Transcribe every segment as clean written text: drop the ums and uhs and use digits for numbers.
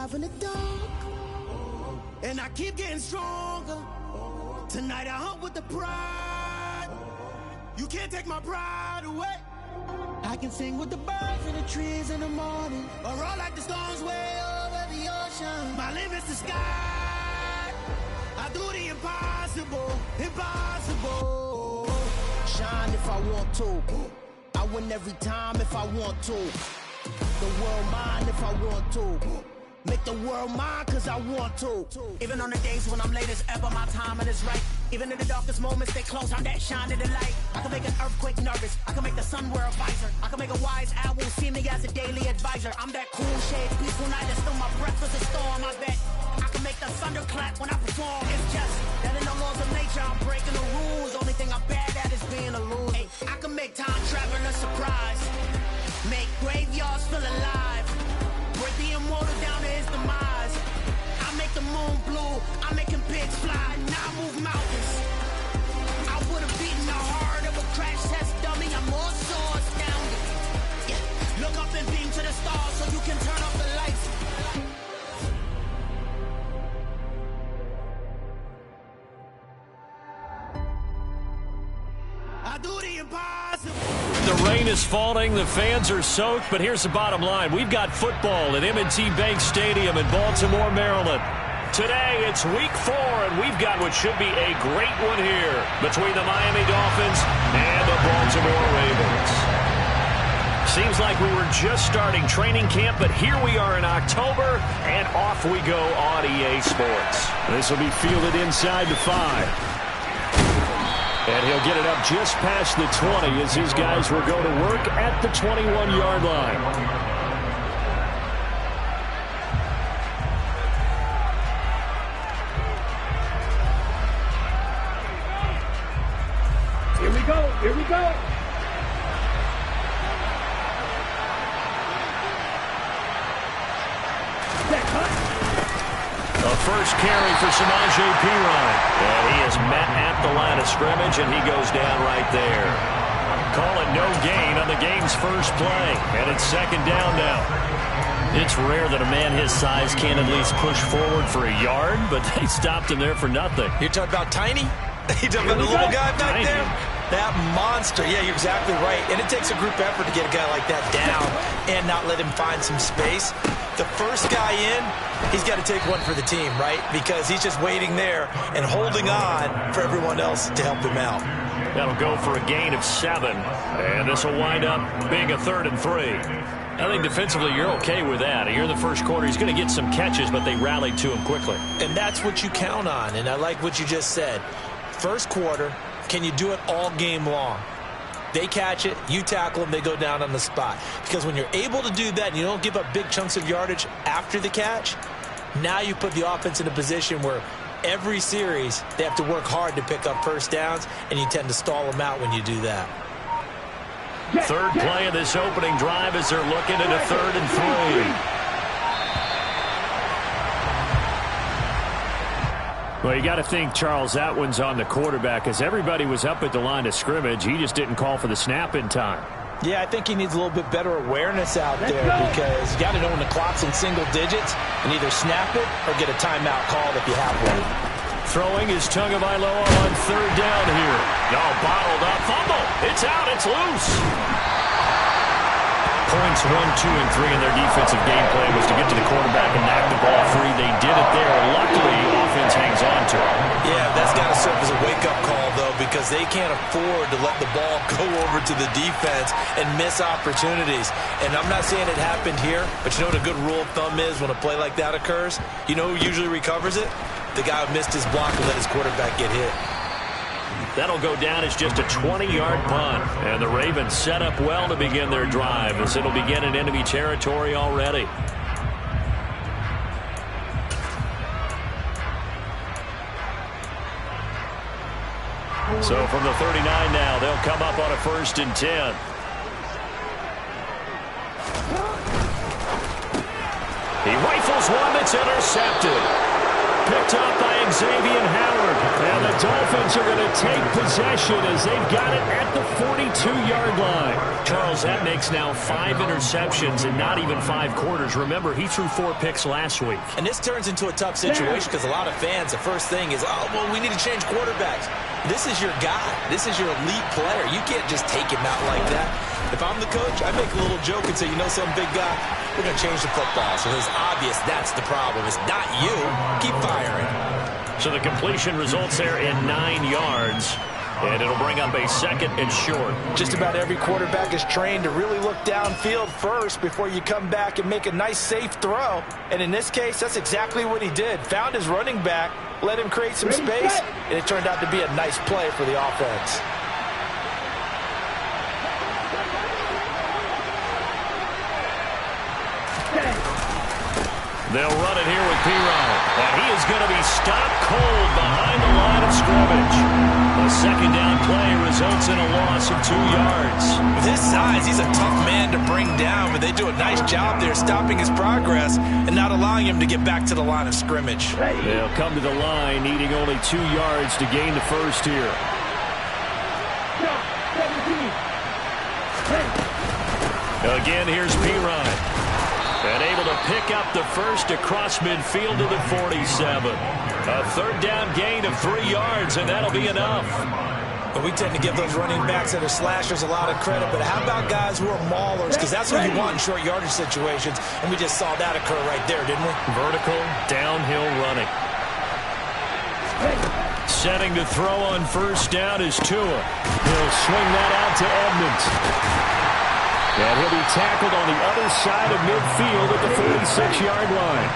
alive in the dark, and I keep getting stronger. Tonight I hunt with the pride. You can't take my pride away. I can sing with the birds and the trees in the morning, or roll like the storms way over the ocean. My limit's the sky. I do the impossible, impossible. Shine if I want to. I win every time if I want to. The world mine if I want to. Make the world mine cause I want to. Even on the days when I'm late as ever, my timing is right. Even in the darkest moments, stay close, I'm that shine of the light. I can make an earthquake nervous, I can make the sun wear a visor. I can make a wise owl see me as a daily advisor. I'm that cool shade, peaceful night that still my breath is a storm, I bet. I can make the thunder clap when I perform. It's just that in the laws of nature, I'm breaking the rules. Only thing I'm bad at is being a loser. Hey, I can make time travel a surprise. Make graveyards feel alive. Break the immortal down to his demise. I make the moon blue. I'm making pigs fly. Now I move mountains. I would have beaten the heart of a crash test dummy. I'm more so astounded. Yeah. Look up and beam to the stars so you can turn off the lights. I do the impossible. The rain is falling, the fans are soaked, but here's the bottom line. We've got football at M&T Bank Stadium in Baltimore, Maryland. Today, it's week 4, and we've got what should be a great one here between the Miami Dolphins and the Baltimore Ravens. Seems like we were just starting training camp, but here we are in October, and off we go on EA Sports. This will be fielded inside the 5. And he'll get it up just past the 20 as his guys will go to work at the 21-yard line. Here we go. Here we go. A first carry for Samaje Perine. And he is met at the line of scrimmage, and he goes down right there. Call it no gain on the game's first play. And it's second down now. It's rare that a man his size can't at least push forward for a yard, but they stopped him there for nothing. You're talking about Tiny? You're talking about the little guy back there? That monster. Yeah, you're exactly right. And it takes a group effort to get a guy like that down and not let him find some space. The first guy in, he's got to take one for the team, right? Because he's just waiting there and holding on for everyone else to help him out. That'll go for a gain of 7. And this will wind up being a 3rd and 3. I think defensively you're okay with that. Here in the first quarter, he's going to get some catches, but they rallied to him quickly. And that's what you count on, and I like what you just said. First quarter, can you do it all game long? They catch it, you tackle them, they go down on the spot. Because when you're able to do that and you don't give up big chunks of yardage after the catch, now you put the offense in a position where every series they have to work hard to pick up first downs, and you tend to stall them out when you do that. Third play of this opening drive as they're looking at a 3rd and 3. Well, you got to think, Charles, that one's on the quarterback as everybody was up at the line of scrimmage. He just didn't call for the snap in time. Yeah, I think he needs a little bit better awareness out there because you got to know when the clock's in single digits and either snap it or get a timeout called if you have one. Throwing is Tagovailoa on 3rd down here. No, bottled up. Fumble. It's out. It's loose. Points 1, 2, and 3 in their defensive game plan was to get to the quarterback and knock the ball free. They did it there. Luckily, offense hangs on to it. Yeah, that's got to serve as a wake-up call, though, because they can't afford to let the ball go over to the defense and miss opportunities. And I'm not saying it happened here, but you know what a good rule of thumb is when a play like that occurs? You know who usually recovers it? The guy who missed his block and let his quarterback get hit. That'll go down as just a 20-yard punt. And the Ravens set up well to begin their drive as it'll begin in enemy territory already. So from the 39 now, they'll come up on a 1st and 10. He rifles one that's intercepted. Picked up by Xavier Howard. And the Dolphins are going to take possession as they've got it at the 42-yard line. Charles, that makes now 5 interceptions in not even 5 quarters. Remember, he threw 4 picks last week. And this turns into a tough situation because a lot of fans, the first thing is, oh, well, we need to change quarterbacks. This is your guy. This is your elite player. You can't just take him out like that. If I'm the coach, I make a little joke and say, you know, some big guy, we're going to change the football. So it's obvious that's the problem. It's not you. Keep firing. So the completion results there in 9 yards. And it'll bring up a 2nd and short. Just about every quarterback is trained to really look downfield first before you come back and make a nice, safe throw. And in this case, that's exactly what he did. Found his running back, let him create some space, and it turned out to be a nice play for the offense. They'll run it here with P-Ryan. And he is going to be stopped cold behind the line of scrimmage. The 2nd down play results in a loss of 2 yards. With his size, he's a tough man to bring down, but they do a nice job there stopping his progress and not allowing him to get back to the line of scrimmage. They'll come to the line, needing only 2 yards to gain the first here. Again, here's P-Ryan. And able to pick up the first across midfield to the 47. A 3rd down gain of 3 yards, and that'll be enough. But we tend to give those running backs that are slashers a lot of credit. But how about guys who are maulers? Because that's what you want in short yardage situations. And we just saw that occur right there, didn't we? Vertical, downhill running. Setting to throw on 1st down is Tua. He'll swing that out to Edmonds. And he'll be tackled on the other side of midfield at the 46-yard line.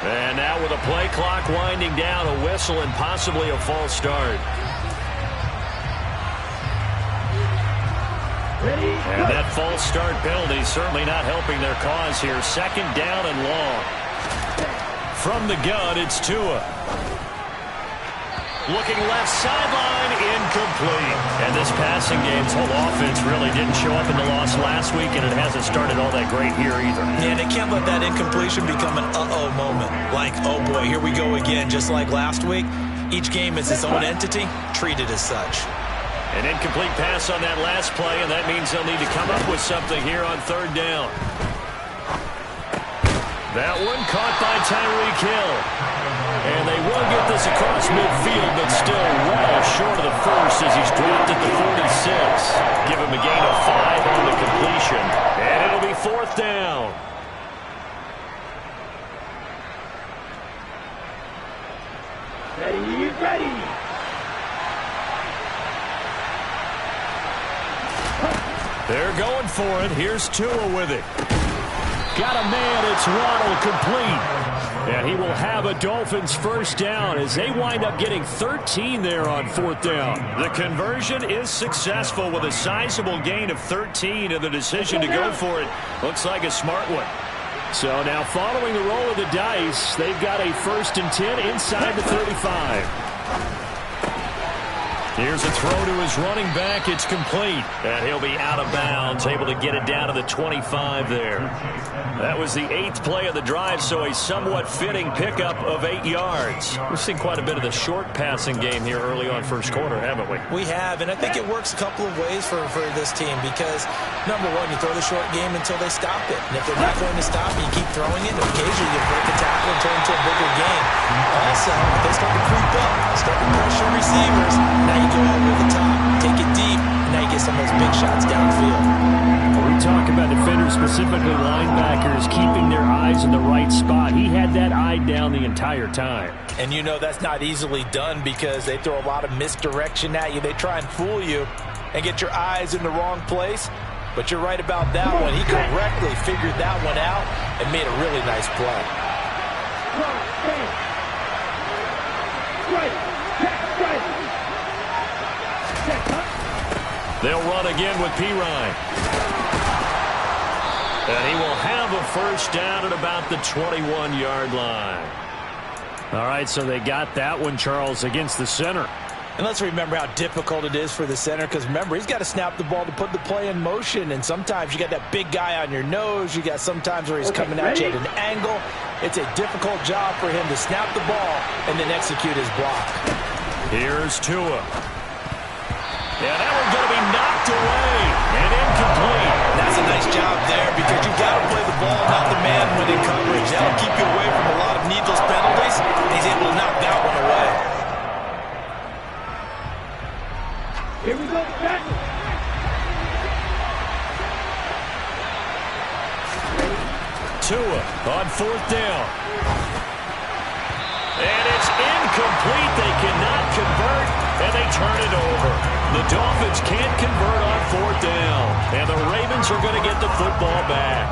And now with a play clock winding down, a whistle and possibly a false start. And that false start penalty certainly not helping their cause here. 2nd down and long. From the gun, it's Tua. Looking left sideline, incomplete. And this passing game's whole offense really didn't show up in the loss last week, and it hasn't started all that great here either. Yeah, they can't let that incompletion become an uh-oh moment. Like, oh boy, here we go again, just like last week. Each game is its own entity, treated as such. An incomplete pass on that last play, and that means they'll need to come up with something here on 3rd down. That one caught by Tyreek Hill. And they will get this across midfield, but still well short of the first as he's dropped at the 46. Give him a gain of 5 on the completion. And it'll be 4th down. Ready. They're going for it. Here's Tua with it. Got a man. It's Waddle complete. And he will have a Dolphins 1st down as they wind up getting 13 there on 4th down. The conversion is successful with a sizable gain of 13, and the decision to go for it looks like a smart one. So now following the roll of the dice, they've got a 1st and 10 inside the 35. Here's a throw to his running back. It's complete. And he'll be out of bounds, able to get it down to the 25 there. That was the 8th play of the drive, so a somewhat fitting pickup of 8 yards. We've seen quite a bit of the short passing game here early on 1st quarter, haven't we? We have, and I think it works a couple of ways for this team because, number one, you throw the short game until they stop it. And if they're not going to stop it, you keep throwing it, and occasionally you break a tackle and turn into a bigger game. Also, if they start to creep up, start to pressure receivers, now you go over the top, take it deep, and now you get some of those big shots downfield. We talk about defenders, specifically linebackers, keeping their eyes in the right spot. He had that eye down the entire time. And you know that's not easily done because they throw a lot of misdirection at you. They try and fool you and get your eyes in the wrong place. But you're right about that one. He correctly figured that one out and made a really nice play. They'll run again with P-Ryan. And he will have a first down at about the 21-yard line. All right, so they got that one, Charles, against the center. And let's remember how difficult it is for the center, because remember, he's got to snap the ball to put the play in motion, and sometimes you got that big guy on your nose. You got sometimes where he's coming at you at an angle. It's a difficult job for him to snap the ball and then execute his block. Here's Tua. Yeah, that one's going to be knocked away and incomplete. That's a nice job there, because you got to play the ball, not the man when in coverage. That'll keep you away from a lot of needless penalties. He's able to knock that one away. Here we go, back. Tua on fourth down. And it's incomplete. They cannot convert, and they turn it over. The Dolphins can't convert on fourth down, and the Ravens are going to get the football back.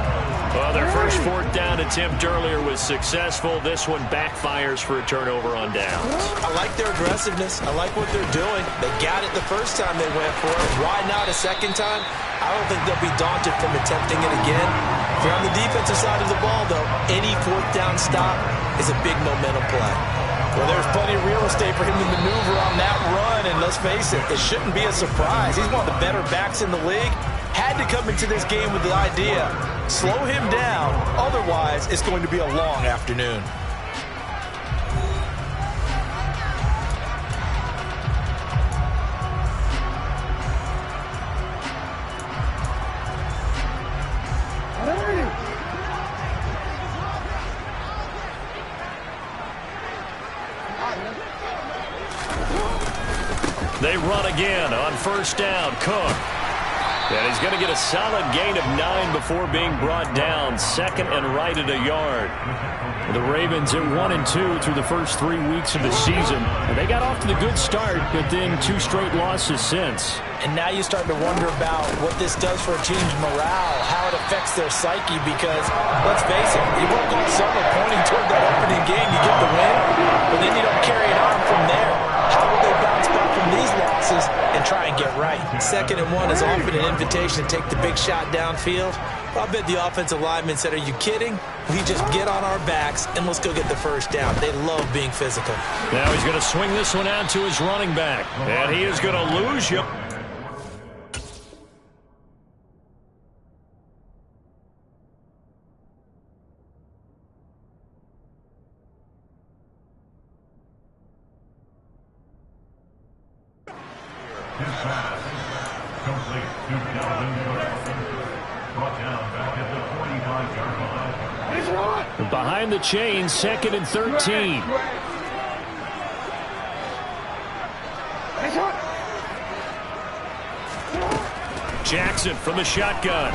Well, their first fourth down attempt earlier was successful. This one backfires for a turnover on downs. I like their aggressiveness. I like what they're doing. They got it the first time they went for it. Why not a second time? I don't think they'll be daunted from attempting it again. If you're on the defensive side of the ball, though, any fourth down stop is a big momentum play. Well, there's plenty of real estate for him to maneuver on that run, and let's face it, it shouldn't be a surprise. He's one of the better backs in the league. Had to come into this game with the idea, slow him down, otherwise it's going to be a long afternoon. They run again on first down. Cook. And he's going to get a solid gain of 9 before being brought down. Second and right at a yard. The Ravens at 1-2 through the first 3 weeks of the season. And they got off to the good start, but then 2 straight losses since. And now you start to wonder about what this does for a team's morale, how it affects their psyche, because, let's face it, you work all summer pointing toward that opening game, you get the win, but then you don't carry it on from there. How will they bounce back from these losses and try and get right? 2nd and 1 is often an invitation to take the big shot downfield. I bet the offensive lineman said, are you kidding? We just get on our backs and let's go get the first down. They love being physical. Now he's going to swing this one out to his running back. And he is going to lose you. Behind the chains, 2nd and 13. Jackson from the shotgun.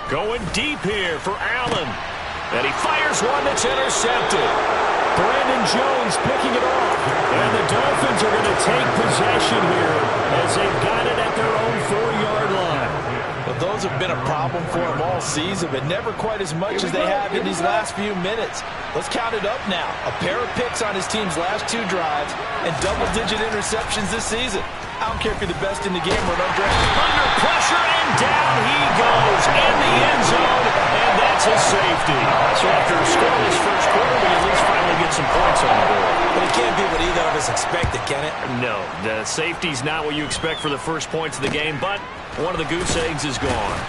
Going deep here for Allen. And he fires one that's intercepted. Brandon Jones picking it off. And the Dolphins are going to take possession here as they've got it at their own 4-yard line. Well, those have been a problem for them all season, but never quite as much as they have in these last few minutes. Let's count it up now. A pair of picks on his team's last 2 drives and double-digit interceptions this season. I don't care if you're the best in the game or not. Under pressure, and down he goes in the end zone, and that's a safety. So after a scoreless first quarter, we at least finally get some points on the board. But it can't be what either of us expected, can it? No, the safety's not what you expect for the first points of the game, but one of the goose eggs is gone.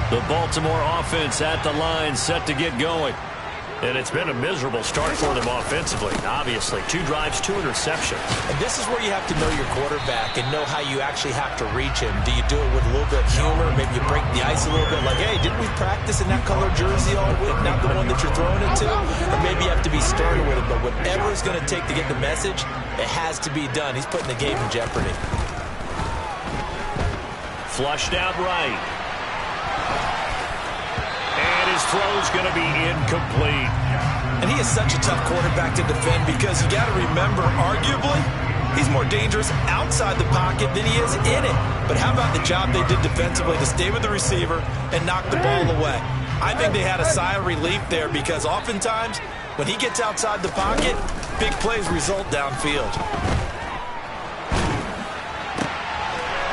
The Baltimore offense at the line, set to get going. And it's been a miserable start for them offensively, obviously. 2 drives, 2 interceptions. And this is where you have to know your quarterback and know how you actually have to reach him. Do you do it with a little bit of humor? Maybe you break the ice a little bit, like, hey, didn't we practice in that color jersey all week, not the one that you're throwing it to? Or maybe you have to be stern with it, but whatever it's going to take to get the message, it has to be done. He's putting the game in jeopardy. Flushed out right. And his throw's going to be incomplete. And he is such a tough quarterback to defend because you got to remember, arguably, he's more dangerous outside the pocket than he is in it. But how about the job they did defensively to stay with the receiver and knock the ball away? I think they had a sigh of relief there because oftentimes when he gets outside the pocket, big plays result downfield.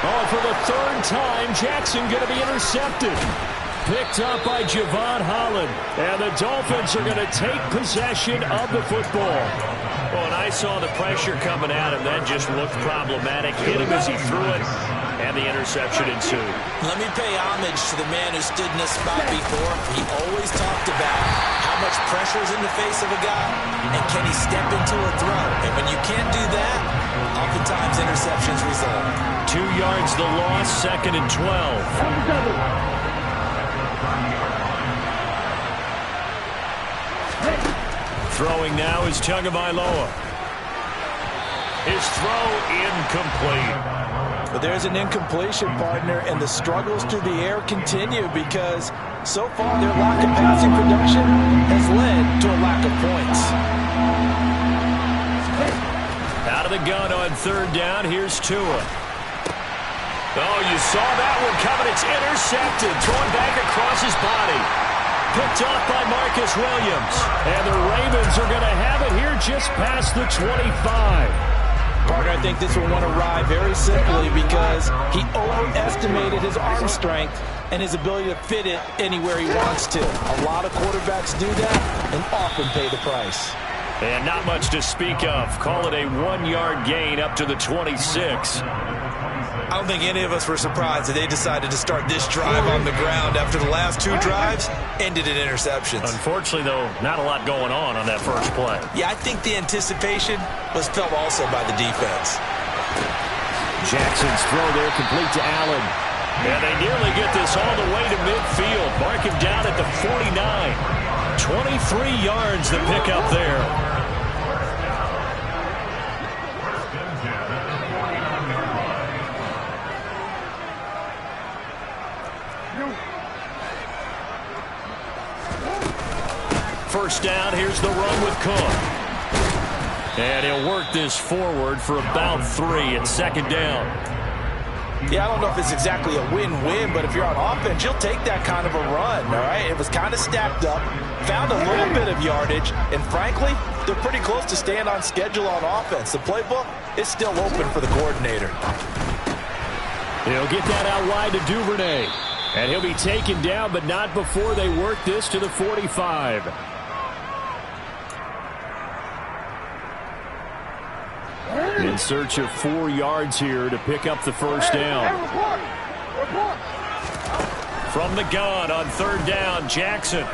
Oh, for the third time, Jackson going to be intercepted. Picked up by Javon Holland. And the Dolphins are going to take possession of the football. Oh, and I saw the pressure coming at him. That just looked problematic. Hit him as he threw it, and the interception ensued. Let me pay homage to the man who stood in this spot before. He always talked about how much pressure is in the face of a guy, and can he step into a throw. And when you can't do that, oftentimes interceptions result. 2 yards the loss, 2nd and 12. Throwing now is Tagovailoa. His throw incomplete. But there's an incompletion, partner, and the struggles through the air continue because so far their lack of passing production has led to a lack of points. Out of the gun on 3rd down, here's Tua. Oh, you saw that one coming. It's intercepted. Thrown back across his body. Picked off by Marcus Williams. And the Ravens are going to have it here just past the 25. Partner, I think this will want to ride very simply because he overestimated his arm strength and his ability to fit it anywhere he wants to. A lot of quarterbacks do that and often pay the price. And not much to speak of. Call it a 1-yard gain up to the 26. I don't think any of us were surprised that they decided to start this drive on the ground after the last 2 drives ended in interceptions. Unfortunately, though, not a lot going on that first play. Yeah, I think the anticipation was felt also by the defense. Jackson's throw there complete to Allen. And they nearly get this all the way to midfield. Mark him down at the 49. 23 yards to pick up there. First down, here's the run with Cook. And he'll work this forward for about 3 at 2nd down. Yeah, I don't know if it's exactly a win-win, but if you're on offense, you'll take that kind of a run, all right? It was kind of stacked up, found a little bit of yardage, and frankly, they're pretty close to staying on schedule on offense. The playbook is still open for the coordinator. He'll get that out wide to Duvernay. And he'll be taken down, but not before they work this to the 45. In search of 4 yards here to pick up the first down. From the gun on 3rd down, Jackson.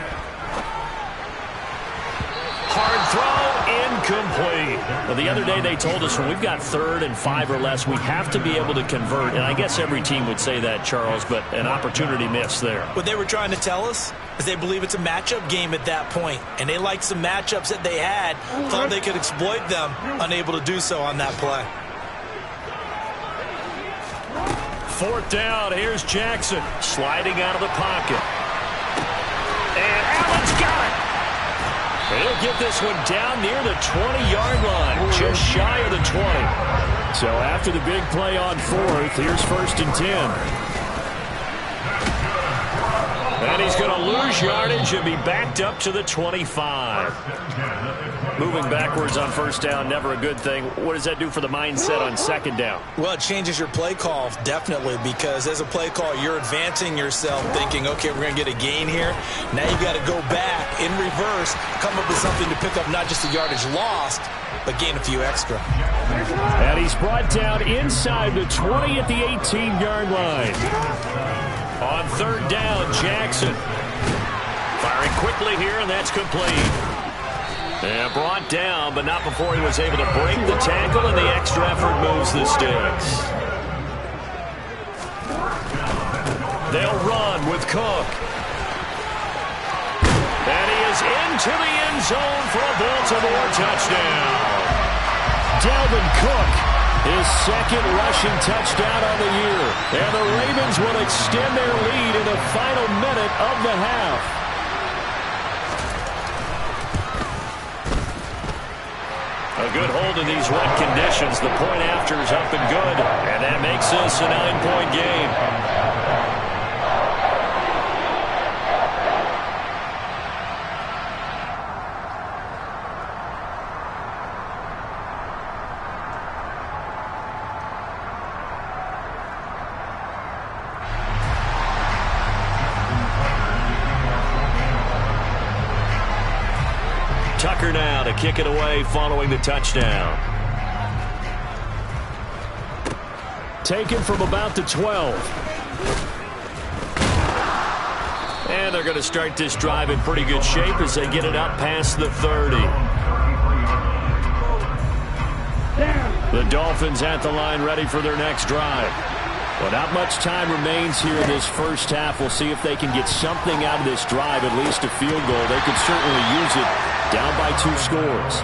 Hard throw, incomplete. Well, the other day they told us when we've got 3rd and 5 or less, we have to be able to convert. And I guess every team would say that, Charles, but an opportunity missed there. What they were trying to tell us is they believe it's a matchup game at that point, and they liked some matchups that they had, thought they could exploit them, unable to do so on that play. 4th down, here's Jackson sliding out of the pocket. And Allen's got it. He'll get this one down near the 20-yard line, just shy of the 20. So after the big play on 4th, here's 1st and 10. And he's going to lose yardage and be backed up to the 25. Moving backwards on 1st down, never a good thing. What does that do for the mindset on 2nd down? Well, it changes your play call, definitely, because as a play call, you're advancing yourself thinking, okay, we're going to get a gain here. Now you've got to go back in reverse, come up with something to pick up not just the yardage lost, but gain a few extra. And he's brought down inside the 20 at the 18-yard line. On 3rd down, Jackson. Firing quickly here, and that's complete. And brought down, but not before he was able to break the tackle, and the extra effort moves the sticks. They'll run with Cook. And he is into the end zone for a Baltimore touchdown. Dalvin Cook, his 2nd rushing touchdown on the year. And the Ravens will extend their lead in the final minute of the half. A good hold in these wet conditions. The point after is up and good. And that makes this a 9-point game. Tucker now to kick it away following the touchdown. Taken from about the 12. And they're going to start this drive in pretty good shape as they get it up past the 30. The Dolphins at the line ready for their next drive. Well, not much time remains here in this first half. We'll see if they can get something out of this drive, at least a field goal. They could certainly use it down by 2 scores.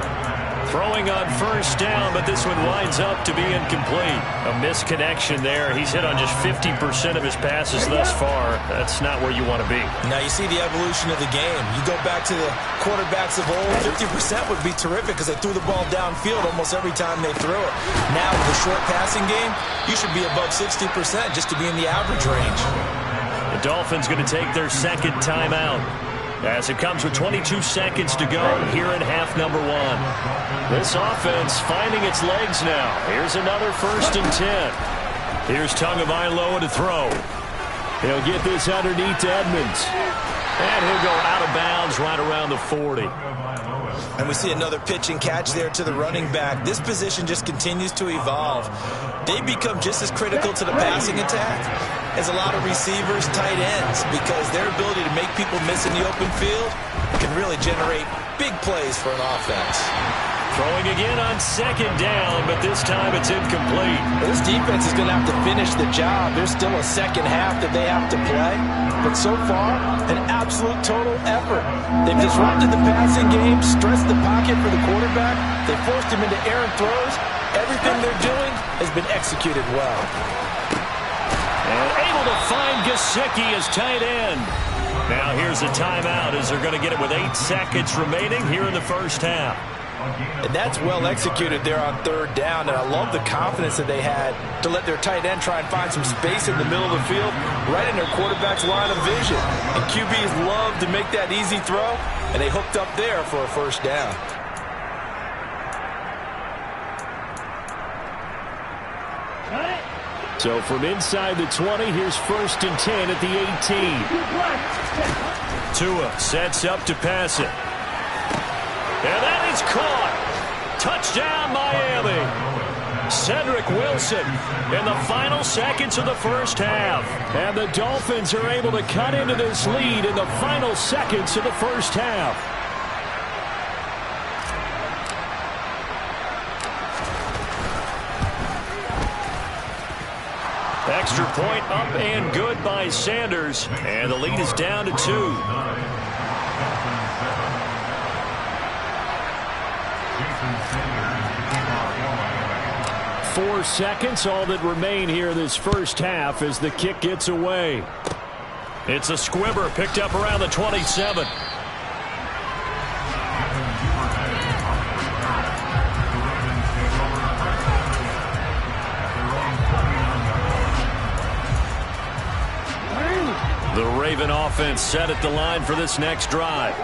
Throwing on first down, but this one winds up to be incomplete. A misconnection there. He's hit on just 50% of his passes thus far. That's not where you want to be. Now you see the evolution of the game. You go back to the quarterbacks of old, 50% would be terrific because they threw the ball downfield almost every time they threw it. Now with the short passing game, you should be above 60% just to be in the average range. The Dolphins going to take their second timeout as it comes with 22 seconds to go here in half number 1. This offense finding its legs now. Here's another 1st and 10. Here's Tagovailoa to throw. He'll get this underneath to Edmonds. And he'll go out of bounds right around the 40. And we see another pitch and catch there to the running back. This position just continues to evolve. They become just as critical to the passing attack as a lot of receivers, tight ends, because their ability to make people miss in the open field can really generate big plays for an offense. Throwing again on second down, but this time it's incomplete. This defense is going to have to finish the job. There's still a second half that they have to play. But so far, an absolute total effort. They've disrupted the passing game, stressed the pocket for the quarterback. They forced him into errant throws. Everything they're doing has been executed well. And able to find Gesicki as tight end. Now here's a timeout as they're going to get it with 8 seconds remaining here in the first half. And that's well executed there on third down, and I love the confidence that they had to let their tight end try and find some space in the middle of the field, right in their quarterback's line of vision. And QBs love to make that easy throw, and they hooked up there for a first down. So from inside the 20, here's 1st and 10 at the 18. Tua sets up to pass it. And that is caught. Touchdown, Miami. Cedric Wilson in the final seconds of the first half. And the Dolphins are able to cut into this lead in the final seconds of the first half. Extra point up and good by Sanders. And the lead is down to 2. 4 seconds, all that remain here this first half as the kick gets away. It's a squibber picked up around the 27. The Raven offense set at the line for this next drive.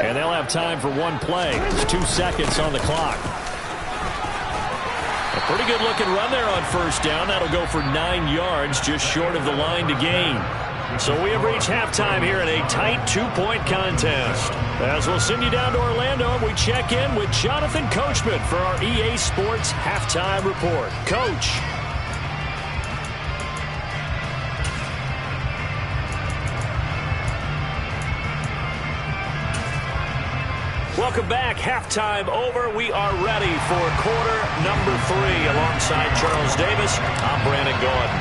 And they'll have time for 1 play. It's 2 seconds on the clock. A pretty good looking run there on first down. That'll go for 9 yards, just short of the line to gain. So we have reached halftime here in a tight 2-point contest. As we'll send you down to Orlando, we check in with Jonathan Coachman for our EA Sports Halftime Report. Coach. Welcome back. Halftime over. We are ready for quarter number 3. Alongside Charles Davis, I'm Brandon Gordon.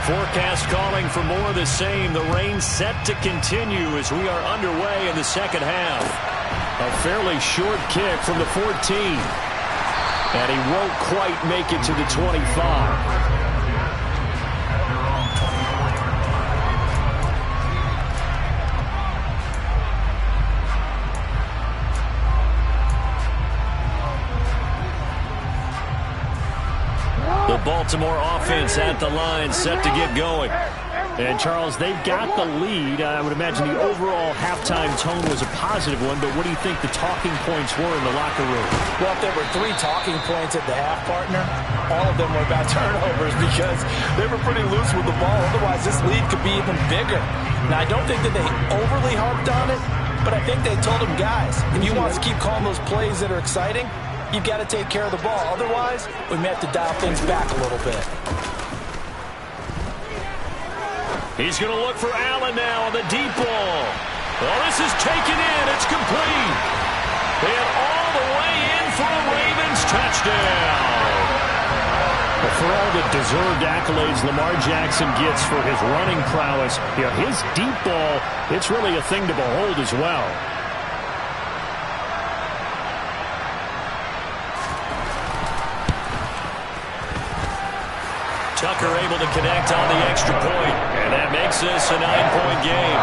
Forecast calling for more of the same. The rain set to continue as we are underway in the second half. A fairly short kick from the 14. And he won't quite make it to the 25. The Baltimore offense at the line set to get going. And, Charles, they've got the lead. I would imagine the overall halftime tone was a positive one, but what do you think the talking points were in the locker room? Well, if there were 3 talking points at the half, partner, all of them were about turnovers because they were pretty loose with the ball. Otherwise, this lead could be even bigger. Now, I don't think that they overly harped on it, But I think they told him, guys, if he wants to keep calling those plays that are exciting, you've got to take care of the ball. Otherwise, we may have to dial things back a little bit. He's going to look for Allen now on the deep ball. Well, this is taken in. It's complete. And all the way in for a Ravens touchdown. Well, for all the deserved accolades Lamar Jackson gets for his running prowess, his deep ball, it's really a thing to behold as well. Tucker able to connect on the extra point, and that makes this a 9-point game.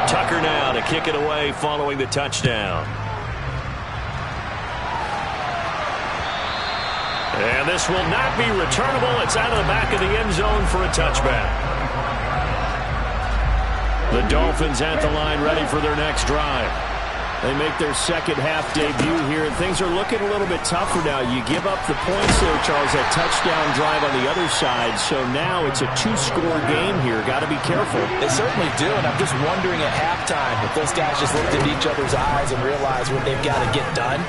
Tucker now to kick it away following the touchdown. And this will not be returnable. It's out of the back of the end zone for a touchback. The Dolphins at the line ready for their next drive. They make their second half debut here, and things are looking a little bit tougher now. You give up the points there, Charles, that touchdown drive on the other side. So now it's a 2-score game here. Got to be careful. They certainly do, and I'm just wondering at halftime if those guys just looked into each other's eyes and realized what they've got to get done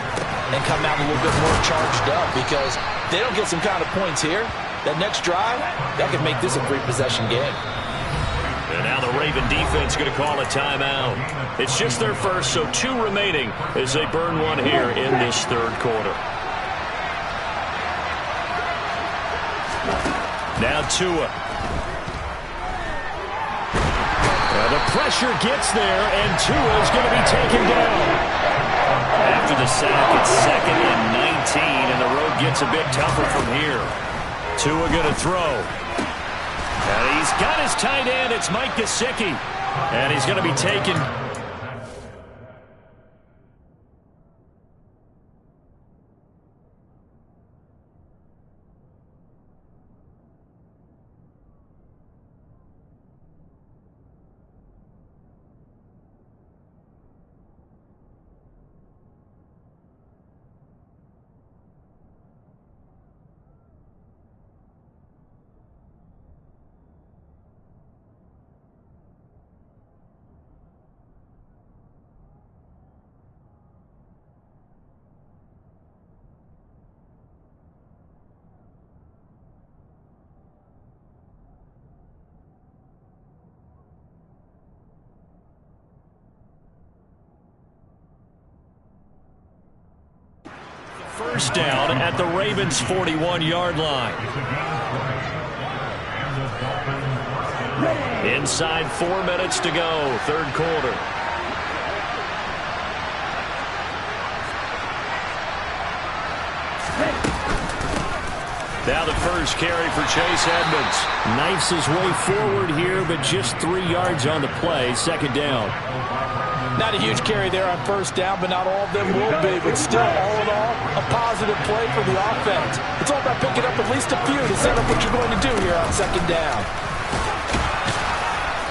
and come out a little bit more charged up, because they don't get some kind of points here. That next drive, that could make this a 3-possession game. And now the Raven defense going to call a timeout. It's just their first, so 2 remaining as they burn one here in this third quarter. Now Tua. The pressure gets there, and Tua is going to be taken down. After the sack, it's 2nd and 19, and the road gets a bit tougher from here. Tua going to throw. And he's got his tight end. It's Mike Gesicki. And he's going to be taken. First down at the Ravens' 41-yard line. Inside 4 minutes to go, third quarter. Now the first carry for Chase Edmonds. Knifes his way forward here, but just 3 yards on the play, second down. Not a huge carry there on first down, but not all of them will be. But still, all in all, a positive play for the offense. It's all about picking up at least a few to set up what you're going to do here on second down.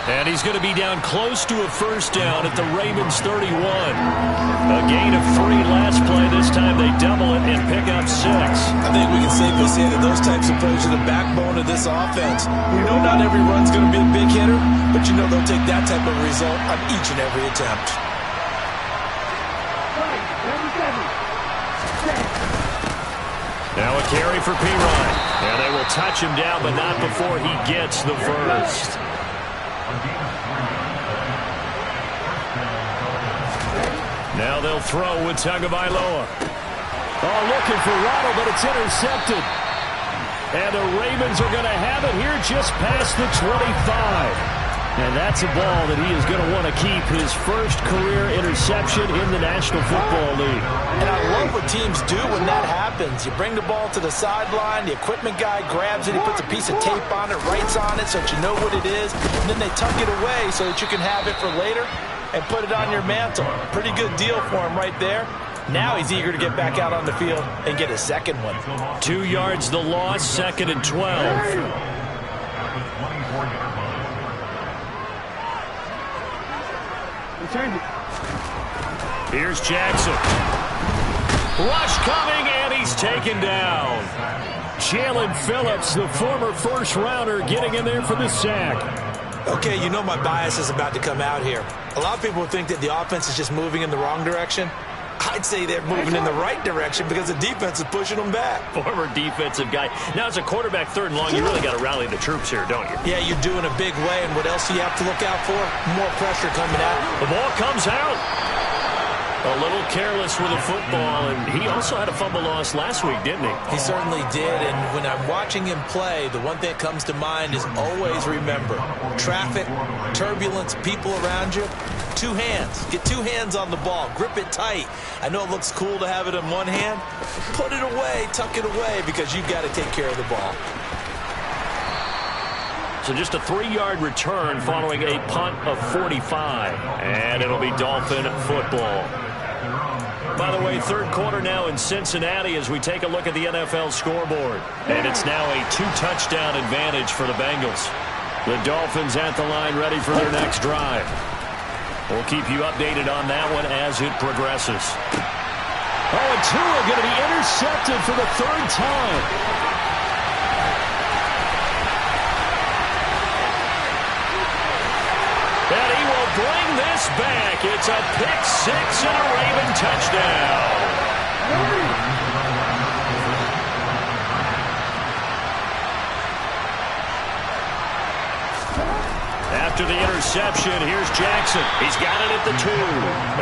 And he's going to be down close to a first down at the Ravens 31. A gain of 3 last play. This time they double it and pick up 6. I think we can safely say that those types of plays are the backbone of this offense. We know not every run's going to be a big hitter, but you know they'll take that type of result on each and every attempt. Now a carry for P-Ryan. And they will touch him down, but not before he gets the first. Now they'll throw with Tagovailoa. Oh, looking for Waddle, but it's intercepted. And the Ravens are going to have it here just past the 25. And that's a ball that he is going to want to keep, his first career interception in the National Football League. And I love what teams do when that happens. You bring the ball to the sideline, the equipment guy grabs it, he puts a piece of tape on it, writes on it so that you know what it is, and then they tuck it away so that you can have it for later and put it on your mantle. Pretty good deal for him right there. Now he's eager to get back out on the field and get his second one. 2 yards the loss, 2nd and 12. Here's Jackson. Rush coming, and he's taken down. Jalen Phillips, the former first-rounder, getting in there for the sack. Okay, you know my bias is about to come out here. A lot of people think that the offense is just moving in the wrong direction. I'd say they're moving in the right direction because the defense is pushing them back. Former defensive guy. Now, as a quarterback, 3rd and long, you really got to rally the troops here, don't you? Yeah, you do in a big way. And what else do you have to look out for? More pressure coming out. The ball comes out. A little careless with the football, and he also had a fumble loss last week, didn't he? He certainly did, and when I'm watching him play, the one thing that comes to mind is always remember, traffic, turbulence, people around you, 2 hands. Get 2 hands on the ball. Grip it tight. I know it looks cool to have it in one hand. Put it away, tuck it away, because you've got to take care of the ball. So just a 3-yard return following a punt of 45, and it'll be Dolphin football. By the way, 3rd quarter now in Cincinnati as we take a look at the NFL scoreboard. And it's now a 2-touchdown advantage for the Bengals. The Dolphins at the line ready for their next drive. We'll keep you updated on that one as it progresses. Oh, and Tua going to be intercepted for the 3rd time. And he will bring this back. It's a pick-6 and a Raven touchdown. After the interception, here's Jackson. He's got it at the 2.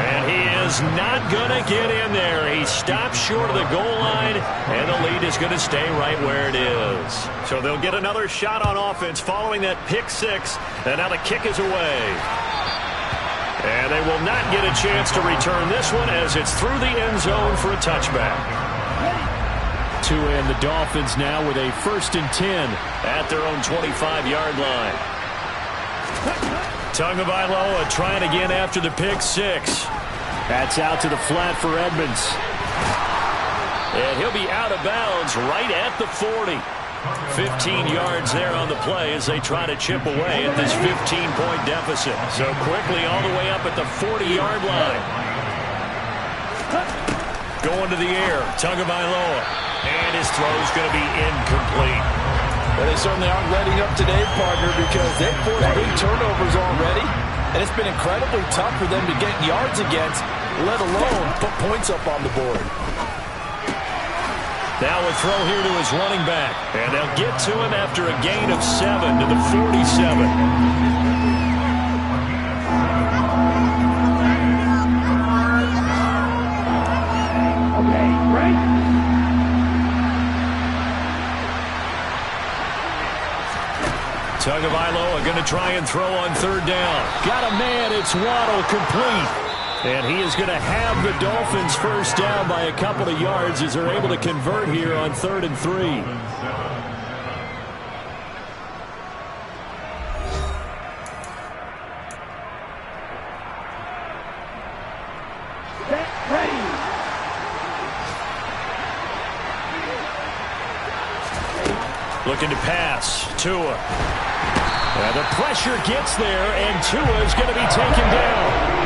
And he is not going to get in there. He stops short of the goal line, and the lead is going to stay right where it is. So they'll get another shot on offense following that pick-6, and now the kick is away. And they will not get a chance to return this one as it's through the end zone for a touchback. Tua and the Dolphins now with a 1st and 10 at their own 25-yard line. Tagovailoa trying again after the pick-6. That's out to the flat for Edmonds. And he'll be out of bounds right at the 40. 15 yards there on the play as they try to chip away at this 15-point deficit. So quickly all the way up at the 40-yard line. Going to the air, Tagovailoa. And his throw's going to be incomplete. Well, they certainly aren't letting up today, partner, because they've forced big turnovers already, and it's been incredibly tough for them to get yards against, let alone put points up on the board. Now a throw here to his running back, and they'll get to him after a gain of 7 to the 47. Okay, right? Tagovailoa going to try and throw on 3rd down. Got a man, it's Waddle, complete. And he is going to have the Dolphins 1st down by a couple of yards as they're able to convert here on 3rd and 3. Set, ready. Looking to pass. Tua. The pressure gets there, and Tua is going to be taken down.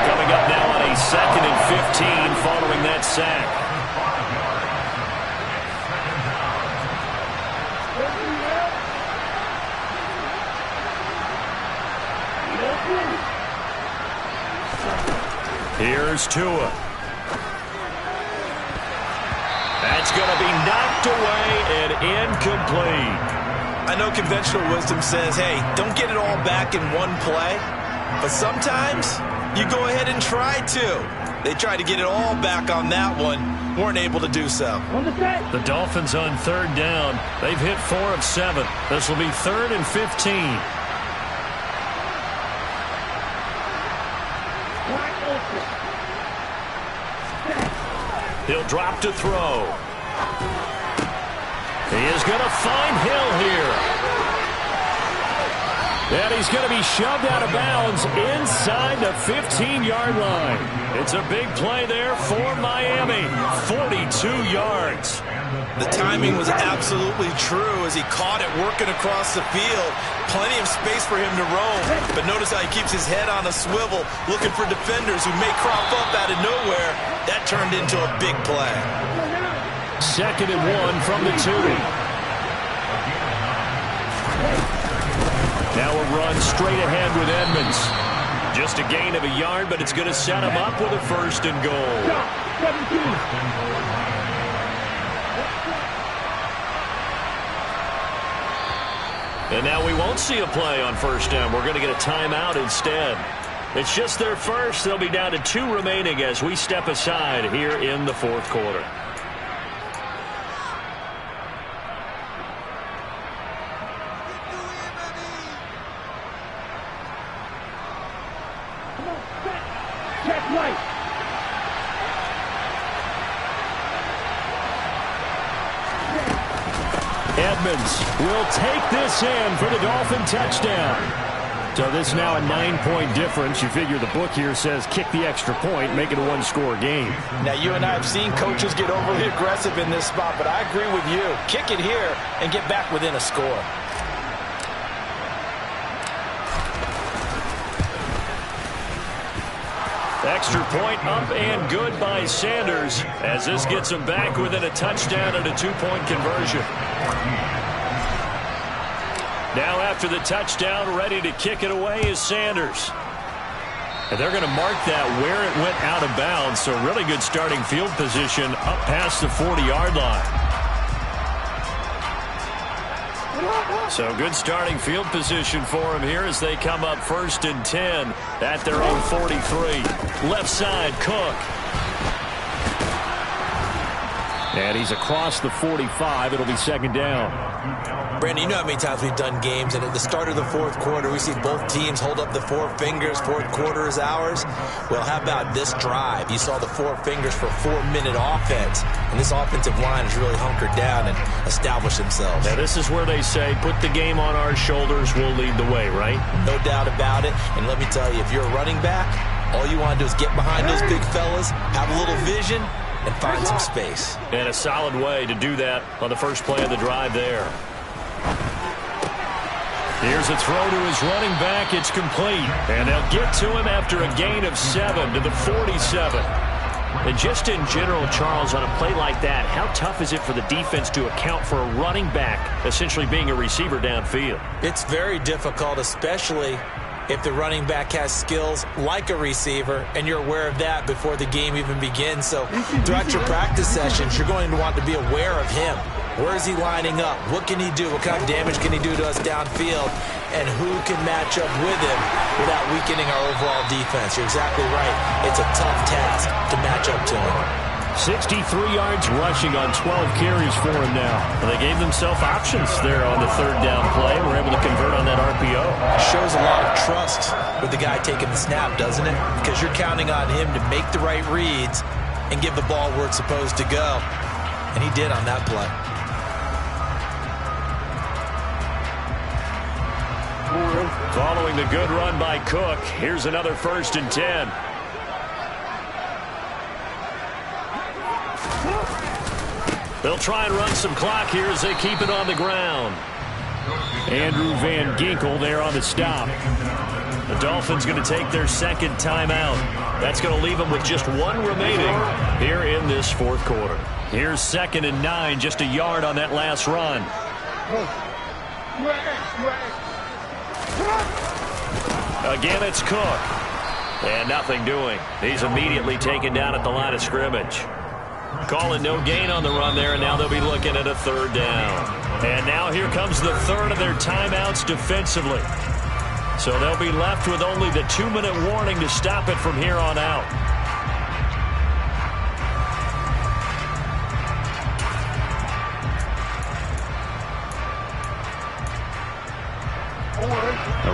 Coming up now on a 2nd and 15 following that sack. Here's Tua. That's going to be knocked away and incomplete. I know conventional wisdom says, hey, don't get it all back in one play. But sometimes you go ahead and try to. They tried to get it all back on that one. Weren't able to do so. On the set. The Dolphins on 3rd down. They've hit 4 of 7. This will be 3rd and 15. Wide open. He'll drop to throw. He is going to find Hill here. And he's going to be shoved out of bounds inside the 15-yard line. It's a big play there for Miami. 42 yards. The timing was absolutely true as he caught it working across the field. Plenty of space for him to roam. But notice how he keeps his head on a swivel, looking for defenders who may crop up out of nowhere. That turned into a big play. 2nd and 1 from the 2. Now a run straight ahead with Edmonds. Just a gain of a yard, but it's going to set him up with a 1st and goal. 17. And now we won't see a play on 1st down. We're going to get a timeout instead. It's just their first. They'll be down to 2 remaining as we step aside here in the 4th quarter. Check right. Edmonds will take this in for the Dolphin touchdown. So this is now a 9-point difference. You figure the book here says kick the extra point, make it a 1-score game. Now, you and I have seen coaches get overly aggressive in this spot, but I agree with you. Kick it here and get back within a score. Extra point up and good by Sanders as this gets him back within a touchdown and a 2-point conversion. Now after the touchdown, ready to kick it away is Sanders. And they're going to mark that where it went out of bounds. So really good starting field position up past the 40-yard line. So good starting field position for him here as they come up 1st and 10 at their own 43. Left side, Cook. And he's across the 45. It'll be 2nd down. Brandon, you know how many times we've done games, and at the start of the 4th quarter, we see both teams hold up the 4 fingers. 4th quarter is ours. Well, how about this drive? You saw the 4 fingers for a 4-minute offense, and this offensive line has really hunkered down and established themselves. Now, this is where they say, put the game on our shoulders, we'll lead the way, right? No doubt about it, and let me tell you, if you're a running back, all you want to do is get behind those big fellas, have a little vision, and find some space. And a solid way to do that on the first play of the drive there. Here's a throw to his running back. It's complete. And they'll get to him after a gain of 7 to the 47. And just in general, Charles, on a play like that, how tough is it for the defense to account for a running back essentially being a receiver downfield? It's very difficult, especially if the running back has skills like a receiver, and you're aware of that before the game even begins. So throughout your practice sessions, you're going to want to be aware of him. Where is he lining up? What can he do? What kind of damage can he do to us downfield? And who can match up with him without weakening our overall defense? You're exactly right. It's a tough task to match up to him. 63 yards rushing on 12 carries for him now. Well, they gave themselves options there on the 3rd down play. We're able to convert on that RPO. Shows a lot of trust with the guy taking the snap, doesn't it? Because you're counting on him to make the right reads and give the ball where it's supposed to go. And he did on that play. Following the good run by Cook, here's another 1st and 10. They'll try and run some clock here as they keep it on the ground. Andrew Van Ginkel there on the stop. The Dolphins going to take their 2nd timeout. That's going to leave them with just 1 remaining here in this 4th quarter. Here's 2nd and 9, just a yard on that last run. Again, it's Cook. And nothing doing. He's immediately taken down at the line of scrimmage. Calling no gain on the run there, and now they'll be looking at a 3rd down. And now here comes the 3rd of their timeouts defensively. So they'll be left with only the 2-minute warning to stop it from here on out.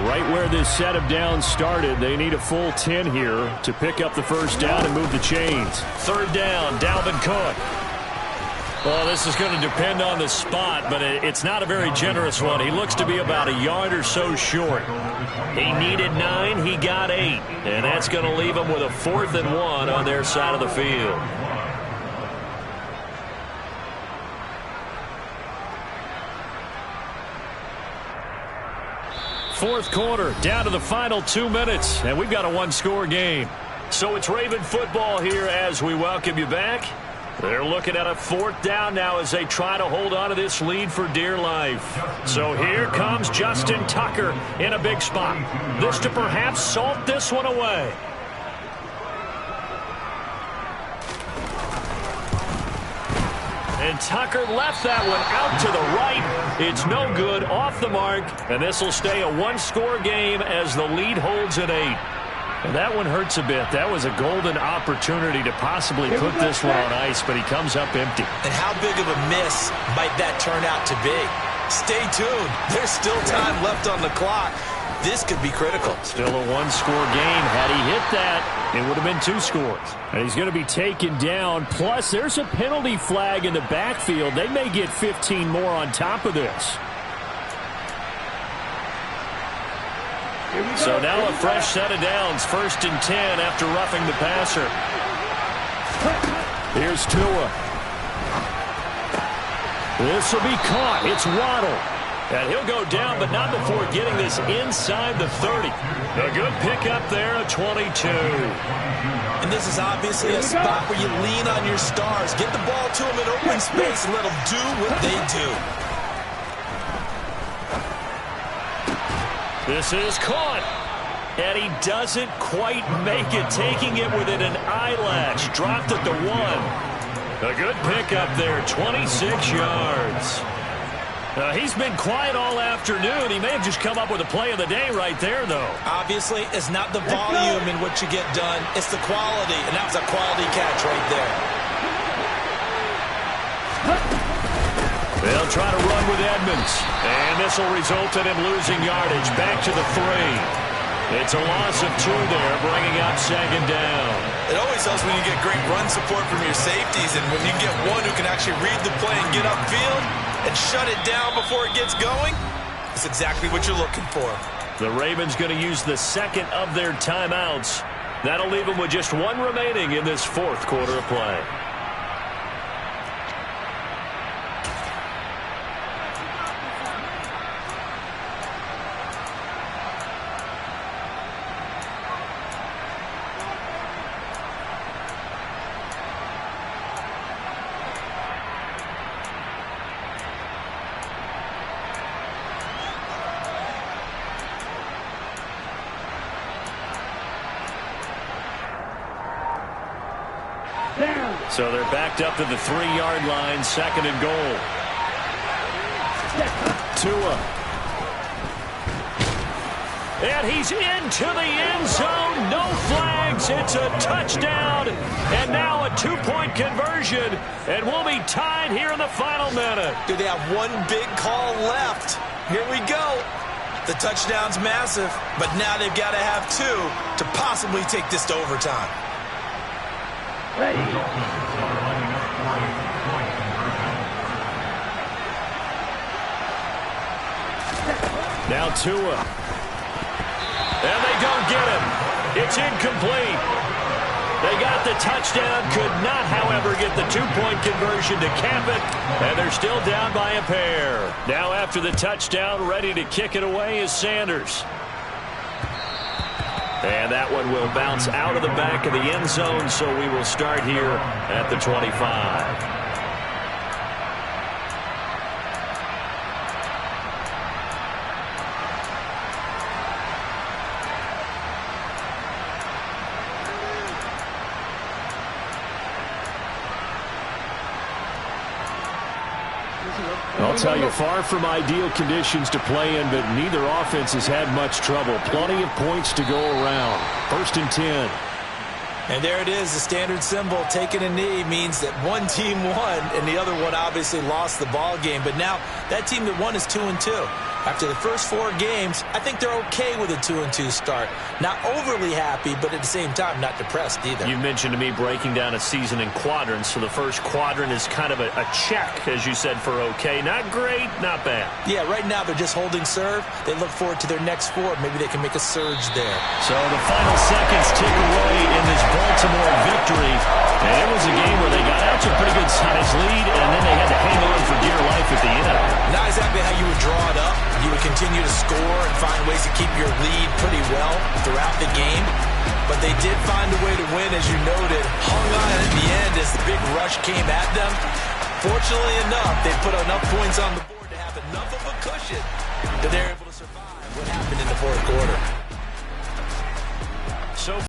Right where this set of downs started, they need a full 10 here to pick up the 1st down and move the chains. 3rd down, Dalvin Cook. Well, this is going to depend on the spot, but it's not a very generous one. He looks to be about a yard or so short. He needed 9, he got 8, and that's going to leave him with a 4th and 1 on their side of the field. Fourth quarter, down to the final 2 minutes, and we've got a 1-score game. So it's Raven football here as we welcome you back. They're looking at a 4th down now as they try to hold on to this lead for dear life. So here comes Justin Tucker in a big spot. This to perhaps salt this one away. And Tucker left that one out to the right. It's no good, off the mark, and this will stay a one-score game as the lead holds at 8. And that one hurts a bit. That was a golden opportunity to possibly put this one on ice, but he comes up empty. And how big of a miss might that turn out to be? Stay tuned. There's still time left on the clock. This could be critical. Still a one-score game. Had he hit that, it would have been 2 scores. And he's going to be taken down. Plus, there's a penalty flag in the backfield. They may get 15 more on top of this. So now a fresh set of downs. 1st and 10 after roughing the passer. Here's Tua. This will be caught. It's Waddle. And he'll go down, but not before getting this inside the 30. A good pickup there, a 22. And this is obviously a spot where you lean on your stars. Get the ball to them in open space and let them do what they do. This is caught. And he doesn't quite make it, taking it within an eyelash. Dropped at the 1. A good pickup there, 26 yards. He's been quiet all afternoon. He may have just come up with a play of the day right there, though. Obviously, it's not the volume in what you get done. It's the quality, and that was a quality catch right there. They'll try to run with Edmonds. And this will result in him losing yardage. Back to the 3. It's a loss of 2 there, bringing up 2nd down. It always helps when you get great run support from your safeties, and when you get one who can actually read the play and get upfield and shut it down before it gets going, it's exactly what you're looking for. The Ravens going to use the 2nd of their timeouts. That'll leave them with just 1 remaining in this 4th quarter of play. So they're backed up to the 3-yard line, 2nd and goal. Tua. And he's into the end zone. No flags. It's a touchdown. And now a 2-point conversion. And we'll be tied here in the final minute. Do they have one big call left? Here we go. The touchdown's massive, but now they've got to have 2 to possibly take this to overtime. Ready. Now Tua. And they don't get him. It's incomplete. They got the touchdown, could not, however, get the 2-point conversion to cap it, and they're still down by a pair. Now after the touchdown, ready to kick it away is Sanders. And that one will bounce out of the back of the end zone, so we will start here at the 25. I'll tell you, far from ideal conditions to play in, but neither offense has had much trouble. Plenty of points to go around. 1st and 10. And there it is, the standard symbol. Taking a knee means that one team won, and the other one obviously lost the ball game. But now that team that won is 2-2. After the first 4 games, I think they're okay with a 2-2 start. Not overly happy, but at the same time, not depressed either. You mentioned to me breaking down a season in quadrants, so the first quadrant is kind of a check, as you said, for okay. Not great, not bad. Yeah, right now they're just holding serve. They look forward to their next 4. Maybe they can make a surge there. So the final seconds tick away in this Baltimore victory. And it was a game where they got out to a pretty good size lead, and then they had to hang on for dear life at the end. Not exactly how you would draw it up. You would continue to score and find ways to keep your lead pretty well throughout the game. But they did find a way to win, as you noted. Hung on at the end as the big rush came at them. Fortunately enough, they put enough points on the board to have enough of a cushion that they're able to survive what happened in the fourth quarter.